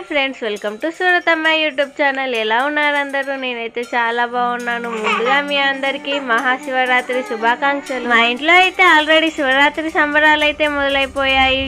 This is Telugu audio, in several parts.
Friends, welcome to Surathamma YouTube channel. ఎలా ఉన్నారు అందరూ? నేనైతే చాలా బాగున్నాను. ముందుగా మీ అందరికీ మహాశివరాత్రి శుభాకాంక్షలు. మా ఇంట్లో అయితే ఆల్రెడీ శివరాత్రి సంబరాలు అయితే మొదలైపోయాయి.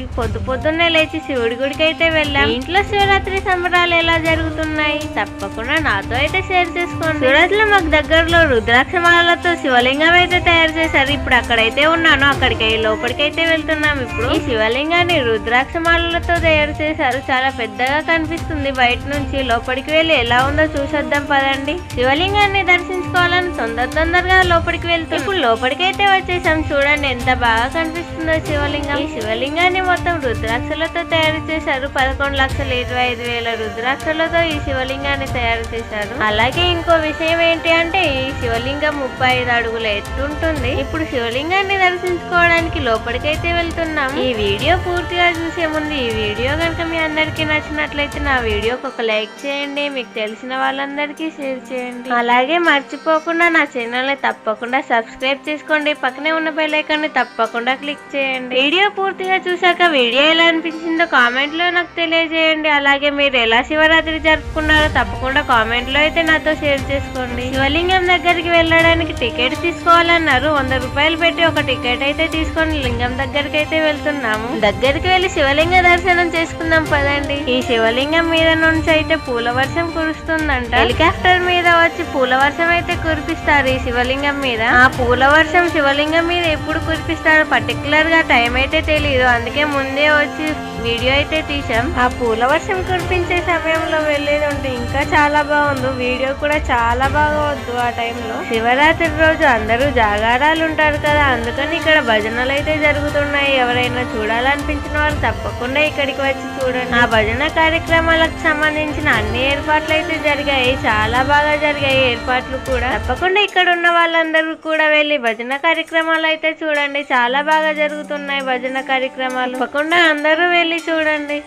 పొద్దున్నే లేచి శివుడి గుడికి అయితే వెళ్ళాం. ఇంట్లో శివరాత్రి సంబరాలు ఎలా జరుగుతున్నాయి తప్పకుండా నాతో అయితే షేర్ చేసుకోండి. సూరత్ లో మాకు దగ్గరలో రుద్రాక్షమాలతో శివలింగం అయితే తయారు చేశారు. ఇప్పుడు అక్కడైతే ఉన్నాను. అక్కడికి లోపలికైతే వెళ్తున్నాం. ఇప్పుడు ఈ శివలింగాన్ని రుద్రాక్షమాలతో తయారు చేశారు. చాలా పెద్దగా కనిపిస్తుంది. బయట నుంచి లోపలికి వెళ్ళి ఎలా ఉందో చూసొద్దాం పదండి. శివలింగాన్ని దర్శించుకోవాలని తొందరగా లోపలికి వెళ్తాం. ఇప్పుడు లోపలికైతే వచ్చేసాం. చూడండి ఎంత బాగా కనిపిస్తుందో శివలింగం. ఈ శివలింగాన్ని మొత్తం రుద్రాక్షలతో తయారు చేశారు. 11,25,000 రుద్రాక్షలతో ఈ శివలింగాన్ని తయారు చేశారు. అలాగే ఇంకో విషయం ఏంటి అంటే ఈ శివలింగం 35 అడుగుల ఎత్తు ఉంటుంది. ఇప్పుడు శివలింగాన్ని దర్శించుకోవడానికి లోపలికైతే వెళ్తున్నాం. ఈ వీడియో పూర్తిగా చూసే ముందు ఈ వీడియో కనుక మీ అందరికీ నచ్చినట్లయితే నా వీడియోకి ఒక లైక్ చేయండి. మీకు తెలిసిన వాళ్ళందరికీ షేర్ చేయండి. అలాగే మర్చిపోకుండా నా ఛానల్ ని తప్పకుండా సబ్స్క్రైబ్ చేసుకోండి. పక్కనే ఉన్న బెల్ ఐకాన్ ని తప్పకుండా క్లిక్ చేయండి. వీడియో పూర్తిగా చూసాక వీడియో ఎలా అనిపించిందో కామెంట్ లో నాకు తెలియజేయండి. అలాగే మీరు ఎలా శివరాత్రి జరుపుకున్నారో తప్పకుండా కామెంట్ లో అయితే నాతో షేర్ చేసుకోండి. శివలింగం దగ్గరికి వెళ్ళడానికి టికెట్ తీసుకోవాలన్నారు. 100 రూపాయలు పెట్టి ఒక టికెట్ అయితే తీసుకొని లింగం దగ్గరికి అయితే వెళ్తున్నాము. దగ్గరికి వెళ్ళి శివలింగ దర్శనం చేసుకుందాం పదండి. ఈ శివలింగం మీద నుంచి అయితే పూల వర్షం కురుస్తుందంట. హెలికాప్టర్ మీద వచ్చి పూల వర్షం అయితే కురిపిస్తారు ఈ శివలింగం మీద. ఆ పూల వర్షం శివలింగం మీద ఎప్పుడు కురిపిస్తారో పర్టికులర్ గా టైం అయితే తెలియదు. అందుకే ముందే వచ్చి వీడియో అయితే తీసాం. ఆ పూల వర్షం కురిపించే సమయంలో వెళ్ళేది ఉంటే ఇంకా చాలా బాగుంది. వీడియో కూడా చాలా బాగా వద్దు. ఆ టైంలో శివరాత్రి రోజు అందరూ జాగారాలు ఉంటారు కదా, అందుకని ఇక్కడ భజనలు అయితే జరుగుతున్నాయి. ఎవరైనా చూడాలనిపించిన వారు తప్పకుండా ఇక్కడికి వచ్చి చూడండి. ఆ భజన కార్యక్రమాలకు సంబంధించిన అన్ని ఏర్పాట్లు అయితే జరిగాయి. చాలా బాగా జరిగాయి ఏర్పాట్లు కూడా. తప్పకుండా ఇక్కడ ఉన్న వాళ్ళందరూ కూడా వెళ్ళి భజన కార్యక్రమాలు అయితే చూడండి. చాలా బాగా జరుగుతున్నాయి భజన కార్యక్రమాలు. తప్పకుండా అందరూ వెళ్ళి చూడండి.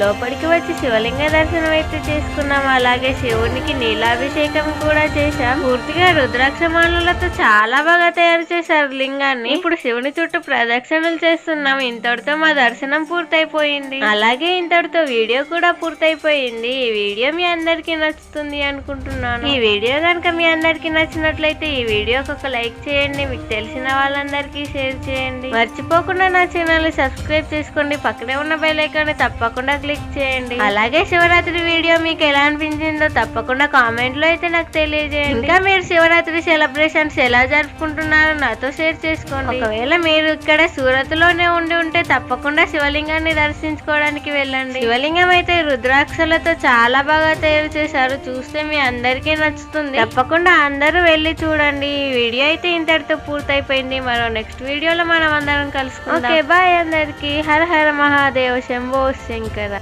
లోపలికి వచ్చి శివలింగ దర్శనం అయితే చేసుకున్నాం. అలాగే శివునికి నీలాభిషేకం కూడా చేశాం. పూర్తిగా రుద్రాక్షమాలతో చాలా బాగా తయారు చేశారు లింగాన్ని. ఇప్పుడు శివుని చుట్టూ ప్రదక్షిణలు చేస్తున్నాం. ఇంతటితో మా దర్శనం పూర్తయిపోయింది. అలాగే ఇంతటితో వీడియో కూడా పూర్తయిపోయింది. ఈ వీడియో మీ అందరికీ నచ్చుతుంది అనుకుంటున్నాను. ఈ వీడియో కనుక మీ అందరికీ నచ్చినట్లయితే ఈ వీడియోకి ఒక లైక్ చేయండి. మీకు తెలిసిన వాళ్ళందరికీ షేర్ చేయండి. మర్చిపోకుండా నా ఛానల్ ని సబ్స్క్రైబ్ చేసుకోండి. పక్కనే ఉన్న బెల్ ఐకాన్ ని తప్పకుండా క్లిక్ చేయండి. అలాగే శివరాత్రి వీడియో మీకు ఎలా అనిపించిందో తప్పకుండా కామెంట్ లో అయితే నాకు తెలియజేయండి. ఇంకా మీరు శివరాత్రి సెలబ్రేషన్స్ ఎలా జరుపుకుంటున్నారో నాతో షేర్ చేసుకోండి. ఒకవేళ మీరు ఇక్కడ సూరత్ లోనే ఉండి ఉంటే తప్పకుండా శివలింగాన్ని దర్శించుకోవడానికి వెళ్ళండి. శివలింగం అయితే రుద్రాక్షలతో చాలా బాగా తయారు చేశారు. చూస్తే మీ అందరికీ నచ్చుతుంది. తప్పకుండా అందరూ వెళ్ళి చూడండి. ఈ వీడియో అయితే ఇంతటితో పూర్తయిపోయింది. మరో నెక్స్ట్ వీడియోలో మనం అందరం కలుసుకుందాం. ఓకే బాయ్ అందరికి. హర హర మహాదేవ్ శంభో శంకర.